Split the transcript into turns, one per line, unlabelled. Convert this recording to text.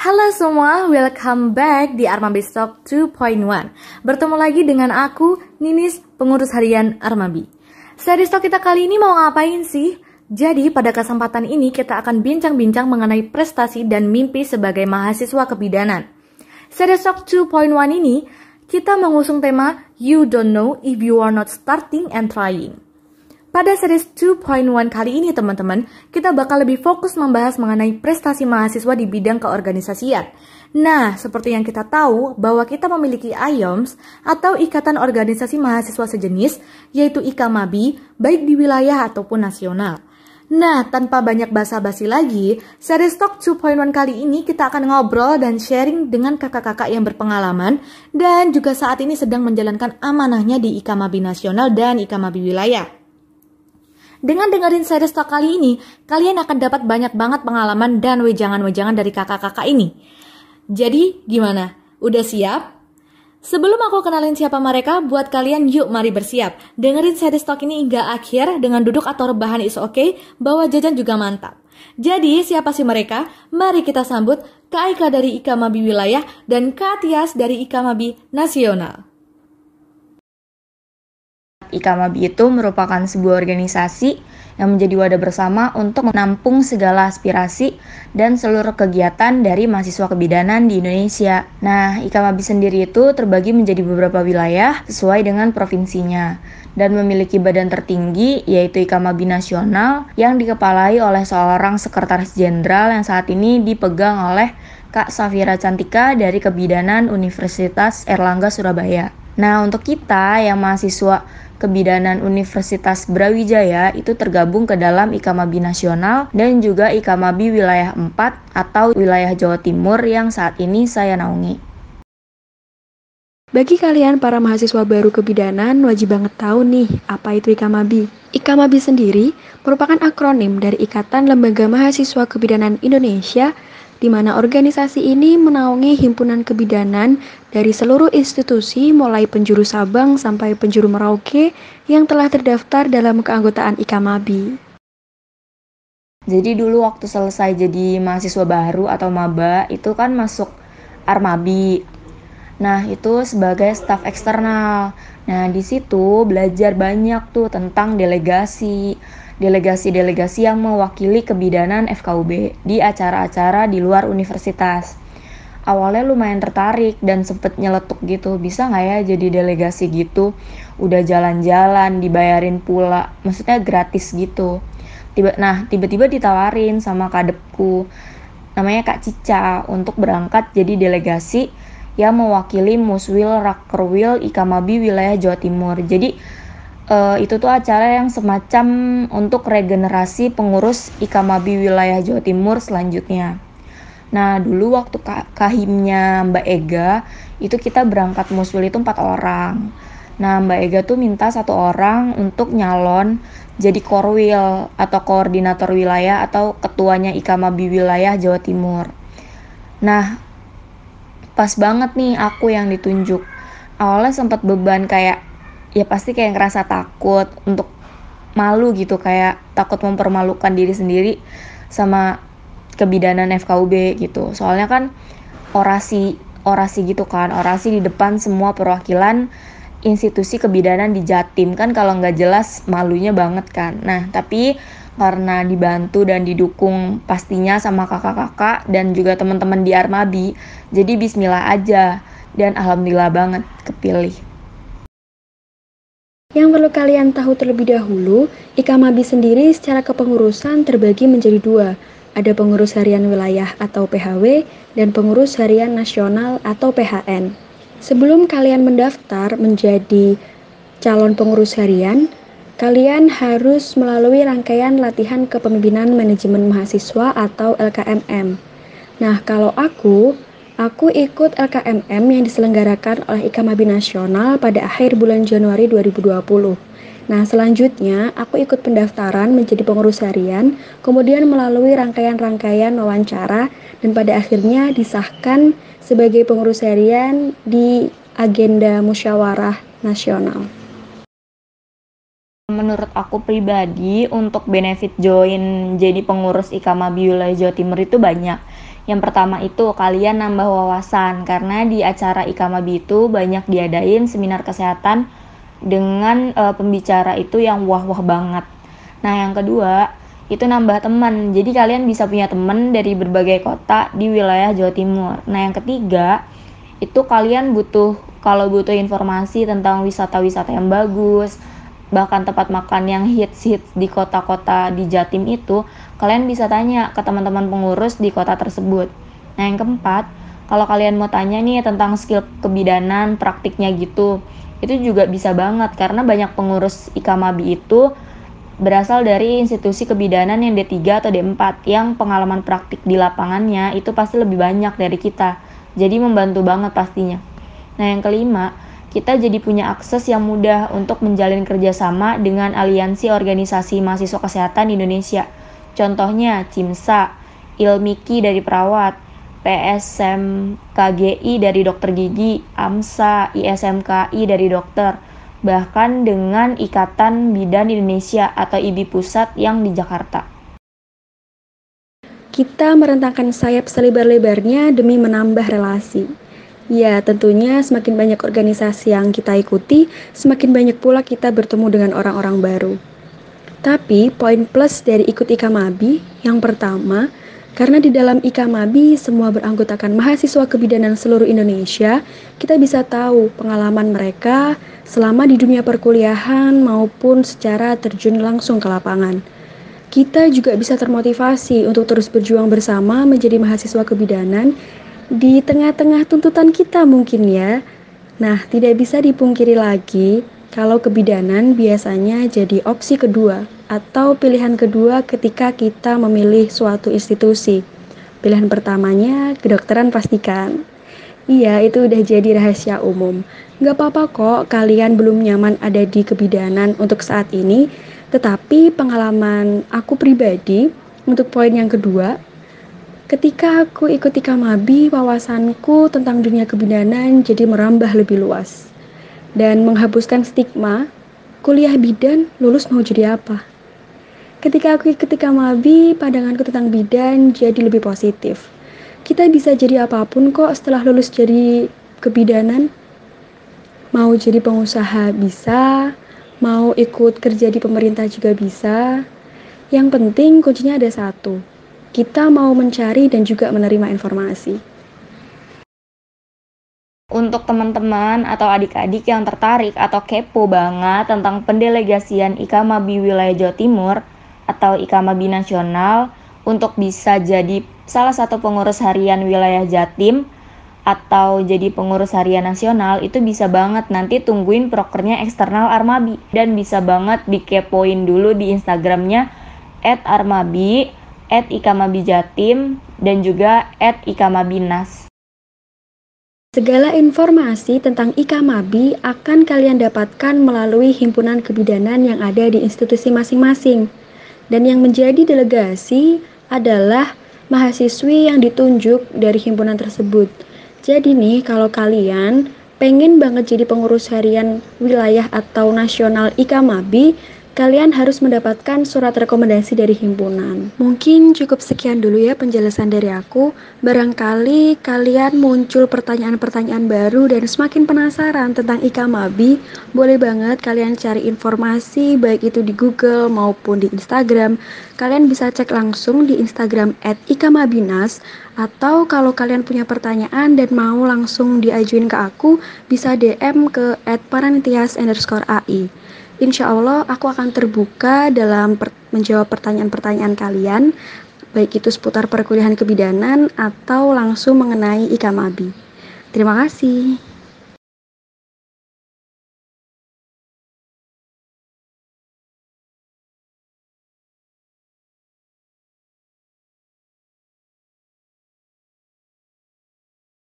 Halo semua, welcome back di Armabi Talk 2.1. Bertemu lagi dengan aku, Ninis, pengurus harian Armabi. Seri Talk kita kali ini mau ngapain sih? Jadi pada kesempatan ini kita akan bincang-bincang mengenai prestasi dan mimpi sebagai mahasiswa kebidanan. Seri Talk 2.1 ini kita mengusung tema You Don't Know If You Are Not Starting and Trying. Pada series 2.1 kali ini teman-teman, kita bakal lebih fokus membahas mengenai prestasi mahasiswa di bidang keorganisasian. Nah, seperti yang kita tahu bahwa kita memiliki IOMS atau Ikatan Organisasi Mahasiswa Sejenis, yaitu IKMABI, baik di wilayah ataupun nasional. Nah, tanpa banyak basa-basi lagi, series Talk 2.1 kali ini kita akan ngobrol dan sharing dengan kakak-kakak yang berpengalaman dan juga saat ini sedang menjalankan amanahnya di IKMABI Nasional dan IKMABI Wilayah. Dengan dengerin series talk kali ini, kalian akan dapat banyak banget pengalaman dan wejangan-wejangan dari kakak-kakak ini. Jadi, gimana? Udah siap? Sebelum aku kenalin siapa mereka, buat kalian yuk mari bersiap. Dengerin series talk ini hingga akhir dengan duduk atau rebahan is okay, bawa jajan juga mantap. Jadi, siapa sih mereka? Mari kita sambut Kak Aika dari IKMABI Wilayah dan Kak Tias dari IKMABI Nasional.
IKMABI itu merupakan sebuah organisasi yang menjadi wadah bersama untuk menampung segala aspirasi dan seluruh kegiatan dari mahasiswa kebidanan di Indonesia. Nah, IKMABI sendiri itu terbagi menjadi beberapa wilayah sesuai dengan provinsinya dan memiliki badan tertinggi yaitu IKMABI Nasional yang dikepalai oleh seorang sekretaris jenderal yang saat ini dipegang oleh Kak Safira Cantika dari Kebidanan Universitas Erlangga Surabaya. Nah, untuk kita yang mahasiswa Kebidanan Universitas Brawijaya itu tergabung ke dalam IKMABI Nasional dan juga IKMABI Wilayah 4 atau Wilayah Jawa Timur yang saat ini saya naungi.
Bagi kalian para mahasiswa baru kebidanan, wajib banget tahu nih apa itu IKMABI. IKMABI sendiri merupakan akronim dari Ikatan Lembaga Mahasiswa Kebidanan Indonesia, di mana organisasi ini menaungi himpunan kebidanan dari seluruh institusi mulai penjuru Sabang sampai penjuru Merauke yang telah terdaftar dalam keanggotaan IKMABI.
Jadi dulu waktu selesai jadi mahasiswa baru atau maba itu kan masuk Armabi. Nah, itu sebagai staf eksternal. Nah, di situ belajar banyak tuh tentang delegasi yang mewakili kebidanan FKUB di acara-acara di luar universitas. Awalnya lumayan tertarik dan sempet nyeletuk gitu, bisa nggak ya jadi delegasi gitu? Udah jalan-jalan, dibayarin pula, maksudnya gratis gitu. Tiba-tiba ditawarin sama kadepku, namanya Kak Cica, untuk berangkat jadi delegasi yang mewakili Muswil Rakerwil IKMABI Wilayah Jawa Timur. Jadi itu tuh acara yang semacam untuk regenerasi pengurus IKMABI Wilayah Jawa Timur selanjutnya. Nah, dulu waktu kahimnya Mbak Ega, itu kita berangkat muswil itu 4 orang. Nah, Mbak Ega tuh minta 1 orang untuk nyalon jadi korwil atau koordinator wilayah atau ketuanya IKMABI Wilayah Jawa Timur. Nah, pas banget nih aku yang ditunjuk. Awalnya sempat beban kayak, ya pasti kayak ngerasa takut, untuk malu gitu, kayak takut mempermalukan diri sendiri sama kebidanan FKUB gitu. Soalnya kan orasi gitu kan, orasi di depan semua perwakilan institusi kebidanan di Jatim kan, kalau nggak jelas malunya banget kan. Nah, tapi karena dibantu dan didukung pastinya sama kakak-kakak dan juga teman-teman di Armabi, jadi bismillah aja dan alhamdulillah banget kepilih.
Yang perlu kalian tahu terlebih dahulu, IKMABI sendiri secara kepengurusan terbagi menjadi 2. Ada pengurus harian wilayah atau PHW dan pengurus harian nasional atau PHN. Sebelum kalian mendaftar menjadi calon pengurus harian, kalian harus melalui rangkaian latihan kepemimpinan manajemen mahasiswa atau LKMM. Nah, kalau aku ikut LKMM yang diselenggarakan oleh IKMABI Nasional pada akhir bulan Januari 2020. Nah, selanjutnya aku ikut pendaftaran menjadi pengurus harian, kemudian melalui rangkaian-rangkaian wawancara, dan pada akhirnya disahkan sebagai pengurus harian di agenda musyawarah nasional.
Menurut aku pribadi, untuk benefit join jadi pengurus IKMABI Wilayah Jawa Timur itu banyak. Yang pertama itu kalian nambah wawasan, karena di acara IKAMABI itu banyak diadain seminar kesehatan dengan pembicara itu yang wah-wah banget. Nah yang kedua itu nambah teman, jadi kalian bisa punya teman dari berbagai kota di wilayah Jawa Timur. Nah yang ketiga itu kalian kalau butuh informasi tentang wisata-wisata yang bagus, bahkan tempat makan yang hits di kota-kota di Jatim itu, kalian bisa tanya ke teman-teman pengurus di kota tersebut. Nah yang keempat, kalau kalian mau tanya nih tentang skill kebidanan, praktiknya gitu, itu juga bisa banget karena banyak pengurus IKAMABI itu berasal dari institusi kebidanan yang D3 atau D4 yang pengalaman praktik di lapangannya itu pasti lebih banyak dari kita. Jadi membantu banget pastinya. Nah yang kelima, kita jadi punya akses yang mudah untuk menjalin kerjasama dengan aliansi organisasi mahasiswa kesehatan di Indonesia. Contohnya CIMSA, ILMIKI dari perawat, PSMKGI dari dokter gigi, AMSA, ISMKI dari dokter, bahkan dengan Ikatan Bidan Indonesia atau IBI Pusat yang di Jakarta.
Kita merentangkan sayap selebar-lebarnya demi menambah relasi. Ya, tentunya semakin banyak organisasi yang kita ikuti, semakin banyak pula kita bertemu dengan orang-orang baru. Tapi, poin plus dari ikut IKAMABI, yang pertama, karena di dalam IKAMABI semua beranggotakan mahasiswa kebidanan seluruh Indonesia, kita bisa tahu pengalaman mereka selama di dunia perkuliahan maupun secara terjun langsung ke lapangan. Kita juga bisa termotivasi untuk terus berjuang bersama menjadi mahasiswa kebidanan di tengah-tengah tuntutan kita mungkin ya. Nah, tidak bisa dipungkiri lagi kalau kebidanan biasanya jadi opsi kedua atau pilihan kedua ketika kita memilih suatu institusi. Pilihan pertamanya kedokteran pastikan. Iya, itu udah jadi rahasia umum. Gak apa-apa kok kalian belum nyaman ada di kebidanan untuk saat ini, tetapi pengalaman aku pribadi untuk poin yang kedua, ketika aku ikuti IKAMABI, wawasanku tentang dunia kebidanan jadi merambah lebih luas dan menghapuskan stigma kuliah bidan lulus mau jadi apa. Ketika aku ikuti IKAMABI, pandanganku tentang bidan jadi lebih positif. Kita bisa jadi apapun kok setelah lulus jadi kebidanan. Mau jadi pengusaha bisa, mau ikut kerja di pemerintah juga bisa. Yang penting kuncinya ada satu. Kita mau mencari dan juga menerima informasi.
Untuk teman-teman atau adik-adik yang tertarik atau kepo banget tentang pendelegasian IKAMABI wilayah Jawa Timur atau IKAMABI nasional untuk bisa jadi salah satu pengurus harian wilayah Jatim atau jadi pengurus harian nasional, itu bisa banget nanti tungguin prokernya eksternal Armabi dan bisa banget dikepoin dulu di Instagramnya @armabi, @ikamabijatim, dan juga @ikamabinas.
Segala informasi tentang IKAMABI akan kalian dapatkan melalui himpunan kebidanan yang ada di institusi masing-masing. Dan yang menjadi delegasi adalah mahasiswi yang ditunjuk dari himpunan tersebut. Jadi nih, kalau kalian pengen banget jadi pengurus harian wilayah atau nasional IKAMABI, kalian harus mendapatkan surat rekomendasi dari himpunan. Mungkin cukup sekian dulu ya penjelasan dari aku. Barangkali kalian muncul pertanyaan-pertanyaan baru dan semakin penasaran tentang IKAMABI. Boleh banget kalian cari informasi baik itu di Google maupun di Instagram. Kalian bisa cek langsung di Instagram @ikamabinas, atau kalau kalian punya pertanyaan dan mau langsung diajuin ke aku, bisa DM ke @paranitias_ai. Insya Allah aku akan terbuka dalam menjawab pertanyaan-pertanyaan kalian, baik itu seputar perkuliahan kebidanan atau langsung mengenai IKAMABI. Terima kasih.